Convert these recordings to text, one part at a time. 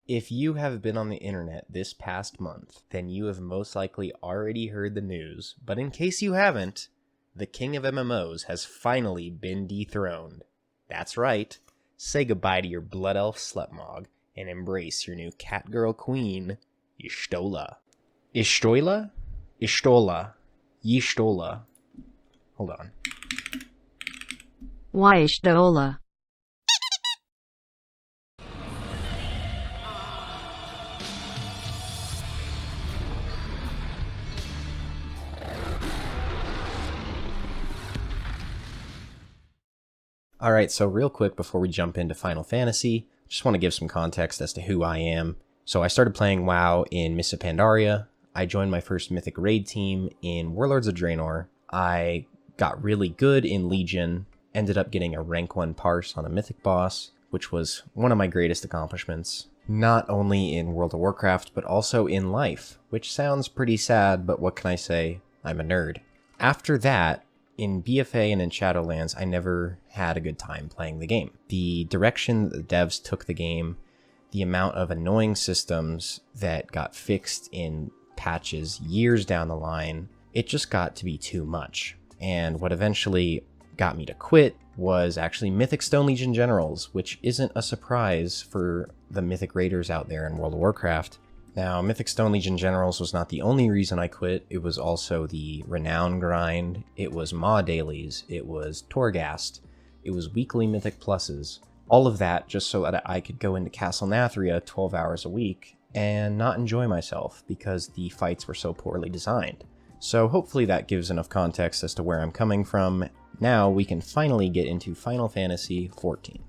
If you have been on the internet this past month, then you have most likely already heard the news, but in case you haven't, the king of MMOs has finally been dethroned. That's right, say goodbye to your blood elf slutmog and embrace your new catgirl queen, Y'shtola. Y'shtola? Y'shtola. Y'shtola. Hold on. Why Y'shtola? Alright, so real quick before we jump into Final Fantasy, just want to give some context as to who I am. So I started playing WoW in Mists of Pandaria. I joined my first Mythic raid team in Warlords of Draenor. I got really good in Legion, ended up getting a rank 1 parse on a Mythic boss, which was one of my greatest accomplishments. Not only in World of Warcraft, but also in life, which sounds pretty sad, but what can I say? I'm a nerd. After that, in BFA and in Shadowlands, I never had a good time playing the game. The direction that the devs took the game, the amount of annoying systems that got fixed in patches years down the line, it just got to be too much. And what eventually got me to quit was actually Mythic Stone Legion Generals, which isn't a surprise for the Mythic Raiders out there in World of Warcraft. Now, Mythic Stone Legion Generals was not the only reason I quit. It was also the Renown grind, it was Maw dailies, it was Torghast, it was weekly Mythic Pluses. All of that just so that I could go into Castle Nathria 12 hours a week and not enjoy myself because the fights were so poorly designed. So hopefully that gives enough context as to where I'm coming from. Now we can finally get into Final Fantasy XIV.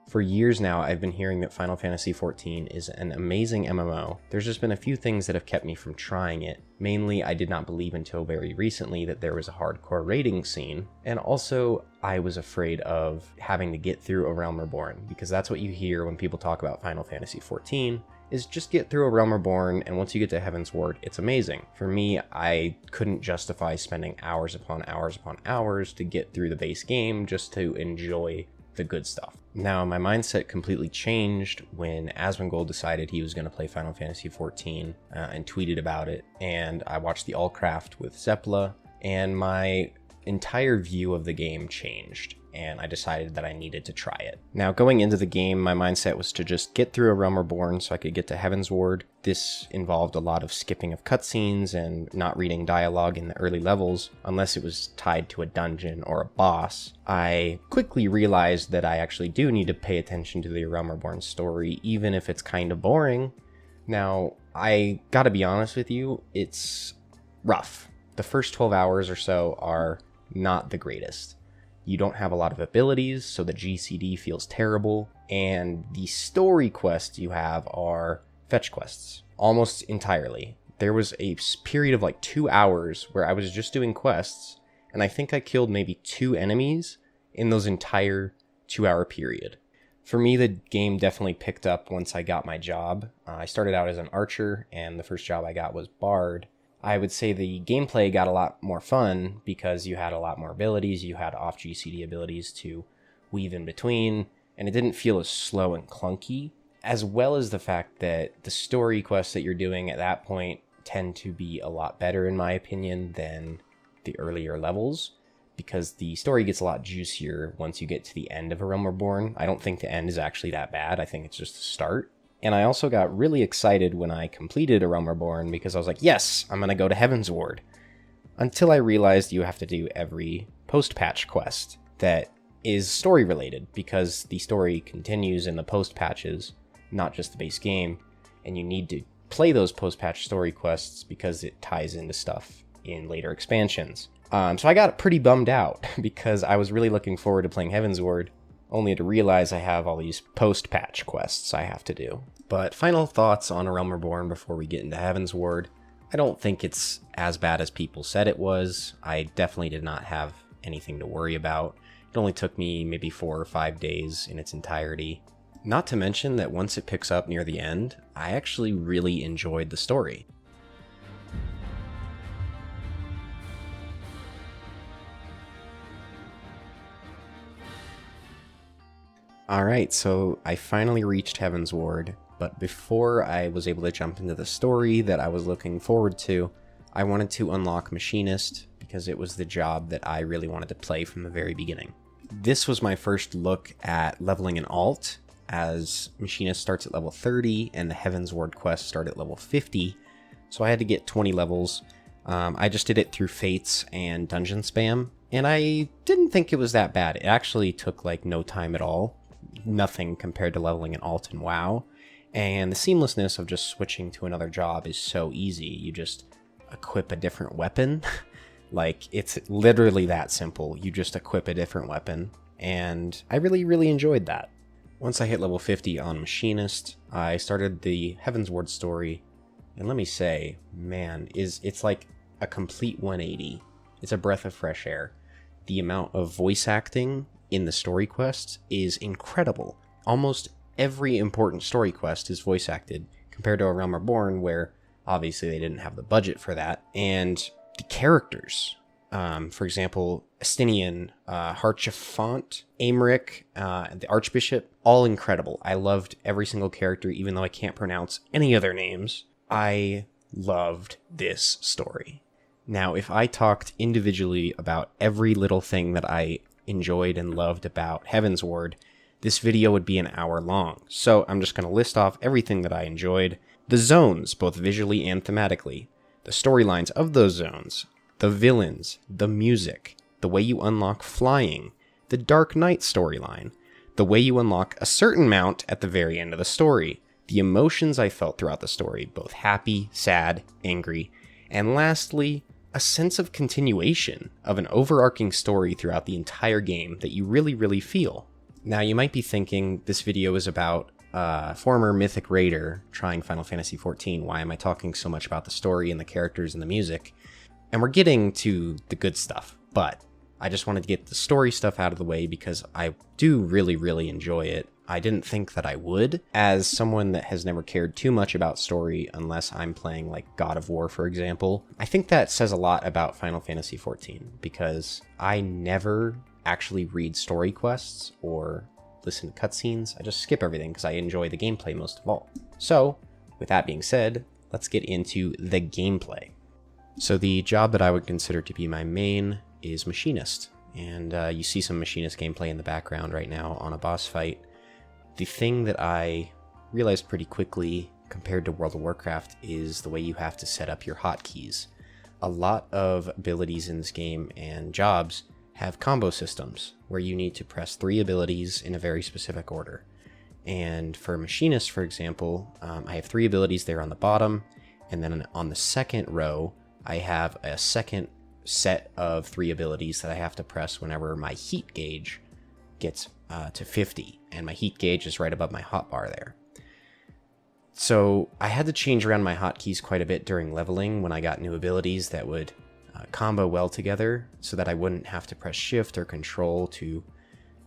For years now, I've been hearing that Final Fantasy XIV is an amazing MMO. There's just been a few things that have kept me from trying it. Mainly, I did not believe until very recently that there was a hardcore raiding scene, and also I was afraid of having to get through A Realm Reborn, because that's what you hear when people talk about Final Fantasy XIV, is just get through A Realm Reborn, and once you get to Heavensward, it's amazing. For me, I couldn't justify spending hours upon hours upon hours to get through the base game just to enjoy the good stuff. Now, my mindset completely changed when Asmongold decided he was going to play Final Fantasy XIV and tweeted about it, and I watched the Allcraft with Zepla, and my entire view of the game changed, and I decided that I needed to try it. Now, going into the game, my mindset was to just get through A Realm Reborn so I could get to Heavensward. This involved a lot of skipping of cutscenes and not reading dialogue in the early levels, unless it was tied to a dungeon or a boss. I quickly realized that I actually do need to pay attention to the A Realm Reborn story, even if it's kind of boring. Now, I gotta be honest with you, it's rough. The first 12 hours or so are not the greatest. You don't have a lot of abilities, so the GCD feels terrible, and the story quests you have are fetch quests, almost entirely. There was a period of like 2 hours where I was just doing quests, and I think I killed maybe 2 enemies in those entire 2-hour period. For me, the game definitely picked up once I got my job. I started out as an archer, and the first job I got was Bard. I would say the gameplay got a lot more fun because you had a lot more abilities, you had off GCD abilities to weave in between, and it didn't feel as slow and clunky, as well as the fact that the story quests that you're doing at that point tend to be a lot better, in my opinion, than the earlier levels, because the story gets a lot juicier once you get to the end of A Realm Reborn. I don't think the end is actually that bad, I think it's just the start. And I also got really excited when I completed A Realm Reborn because I was like, yes, I'm going to go to Heavensward. Until I realized you have to do every post-patch quest that is story-related, because the story continues in the post-patches, not just the base game, and you need to play those post-patch story quests because it ties into stuff in later expansions. So I got pretty bummed out because I was really looking forward to playing Heavensward, only to realize I have all these post-patch quests I have to do. But final thoughts on A Realm Reborn before we get into Heavensward. I don't think it's as bad as people said it was. I definitely did not have anything to worry about. It only took me maybe 4 or 5 days in its entirety. Not to mention that once it picks up near the end, I actually really enjoyed the story. Alright, so I finally reached Heavensward, But before I was able to jump into the story that I was looking forward to, I wanted to unlock Machinist because it was the job that I really wanted to play from the very beginning. This was my first look at leveling an alt, as Machinist starts at level 30 and the Heavensward quest start at level 50, so I had to get 20 levels. I just did it through Fates and dungeon spam, and I didn't think it was that bad. It actually took like no time at all, nothing compared to leveling an alt in WoW, and the seamlessness of just switching to another job is so easy. You just equip a different weapon. Like, it's literally that simple. You just equip a different weapon, and I really enjoyed that. Once I hit level 50 on Machinist, I started the Heavensward story, and let me say, man, it's like a complete 180. It's a breath of fresh air. The amount of voice acting in the story quests is incredible. Almost every important story quest is voice acted, compared to A Realm Reborn, where obviously they didn't have the budget for that. And the characters, for example, Estinian, Harchefant, Aymeric, the Archbishop, all incredible. I loved every single character, even though I can't pronounce any of their names. I loved this story. Now, if I talked individually about every little thing that I enjoyed and loved about Heavensward, this video would be an hour long. So I'm just going to list off everything that I enjoyed. The zones, both visually and thematically. The storylines of those zones. The villains. The music. The way you unlock flying. The Dark Knight storyline. The way you unlock a certain mount at the very end of the story. The emotions I felt throughout the story, both happy, sad, angry. And lastly, a sense of continuation of an overarching story throughout the entire game that you really feel. Now, you might be thinking this video is about former Mythic Raider trying Final Fantasy XIV. Why am I talking so much about the story and the characters and the music? And we're getting to the good stuff, but I just wanted to get the story stuff out of the way because I do really enjoy it. I didn't think that I would, as someone that has never cared too much about story unless I'm playing like God of War, for example. I think that says a lot about Final Fantasy XIV because I never actually read story quests or listen to cutscenes. I just skip everything because I enjoy the gameplay most of all. So, with that being said, let's get into the gameplay. So the job that I would consider to be my main is Machinist, and you see some Machinist gameplay in the background right now on a boss fight. The thing that I realized pretty quickly compared to World of Warcraft is the way you have to set up your hotkeys. A lot of abilities in this game and jobs have combo systems where you need to press 3 abilities in a very specific order. And for Machinist, for example, I have 3 abilities there on the bottom, and then on the second row, I have a second set of 3 abilities that I have to press whenever my heat gauge gets to 50, and my heat gauge is right above my hotbar there. So I had to change around my hotkeys quite a bit during leveling when I got new abilities that would combo well together so that I wouldn't have to press shift or control to,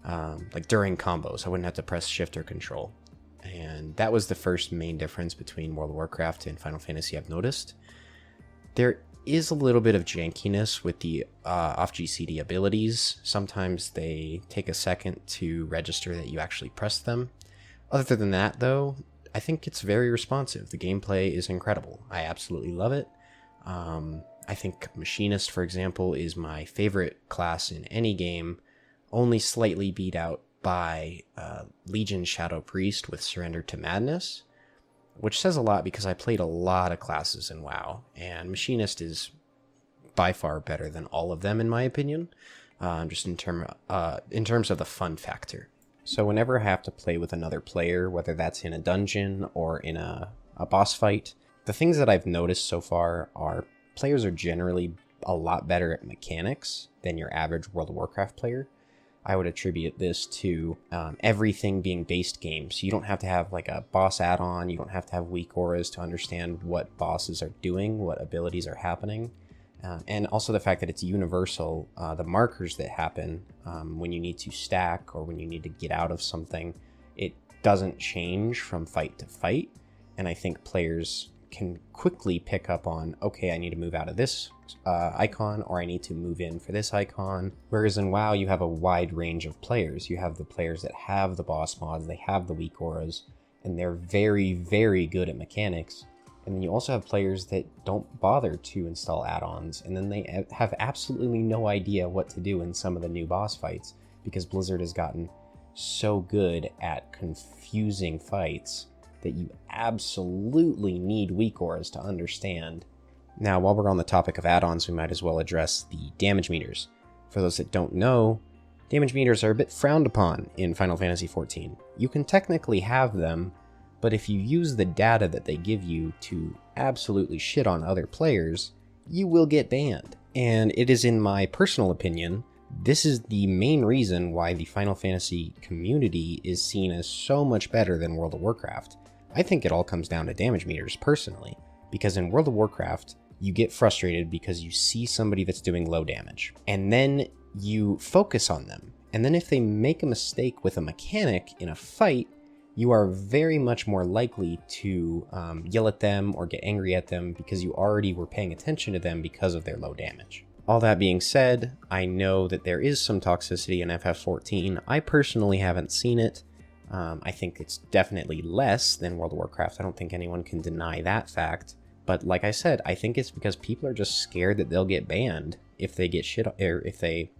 like during combos, I wouldn't have to press shift or control. And that was the first main difference between World of Warcraft and Final Fantasy I've noticed. There is a little bit of jankiness with the off-GCD abilities. Sometimes they take a second to register that you actually press them. Other than that, though, I think it's very responsive. The gameplay is incredible. I absolutely love it. I think Machinist, for example, is my favorite class in any game, only slightly beat out by Legion Shadow Priest with Surrender to Madness, which says a lot because I played a lot of classes in WoW, and Machinist is by far better than all of them in my opinion, just in terms of the fun factor. So whenever I have to play with another player, whether that's in a dungeon or in a boss fight, the things that I've noticed so far are players are generally a lot better at mechanics than your average World of Warcraft player. I would attribute this to everything being based games. So you don't have to have like a boss add-on, you don't have to have weak auras to understand what bosses are doing, what abilities are happening. And also the fact that it's universal, the markers that happen when you need to stack or when you need to get out of something, it doesn't change from fight to fight. And I think players can quickly pick up on, okay, I need to move out of this icon, or I need to move in for this icon. Whereas in WoW, you have a wide range of players. You have the players that have the boss mods, they have the weak auras, and they're very, very good at mechanics. And then you also have players that don't bother to install add-ons, and then they have absolutely no idea what to do in some of the new boss fights, because Blizzard has gotten so good at confusing fights that you absolutely need weak auras to understand. Now, while we're on the topic of add-ons, we might as well address the damage meters. For those that don't know, damage meters are a bit frowned upon in Final Fantasy XIV. You can technically have them, but if you use the data that they give you to absolutely shit on other players, you will get banned. And it is, in my personal opinion, this is the main reason why the Final Fantasy community is seen as so much better than World of Warcraft. I think it all comes down to damage meters, personally, because in World of Warcraft, you get frustrated because you see somebody that's doing low damage, and then you focus on them. And then if they make a mistake with a mechanic in a fight, you are very much more likely to yell at them or get angry at them because you already were paying attention to them because of their low damage. All that being said, I know that there is some toxicity in FF14. I personally haven't seen it. I think it's definitely less than World of Warcraft. I don't think anyone can deny that fact. But like I said, I think it's because people are just scared that they'll get banned if they get shit, or if they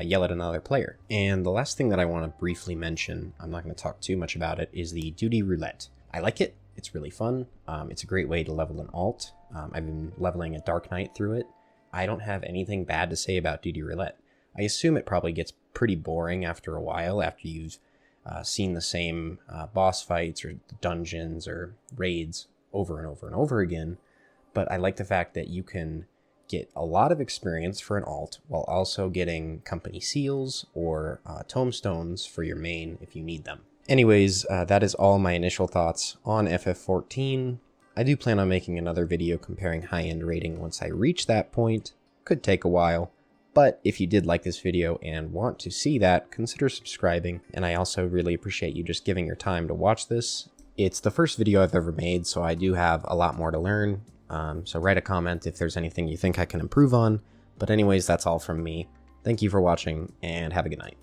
yell at another player. And the last thing that I want to briefly mention, I'm not going to talk too much about it, is the duty roulette. I like it. It's really fun. It's a great way to level an alt. I've been leveling a Dark Knight through it. I don't have anything bad to say about duty roulette. I assume it probably gets pretty boring after a while, after you've seen the same boss fights or dungeons or raids over and over and over again, but I like the fact that you can get a lot of experience for an alt while also getting company seals or tomestones for your main if you need them. Anyways, that is all my initial thoughts on FF14. I do plan on making another video comparing high-end rating once I reach that point. Could take a while. But if you did like this video and want to see that, consider subscribing, and I also really appreciate you just giving your time to watch this. It's the first video I've ever made, so I do have a lot more to learn, so write a comment if there's anything you think I can improve on. But anyways, that's all from me. Thank you for watching, and have a good night.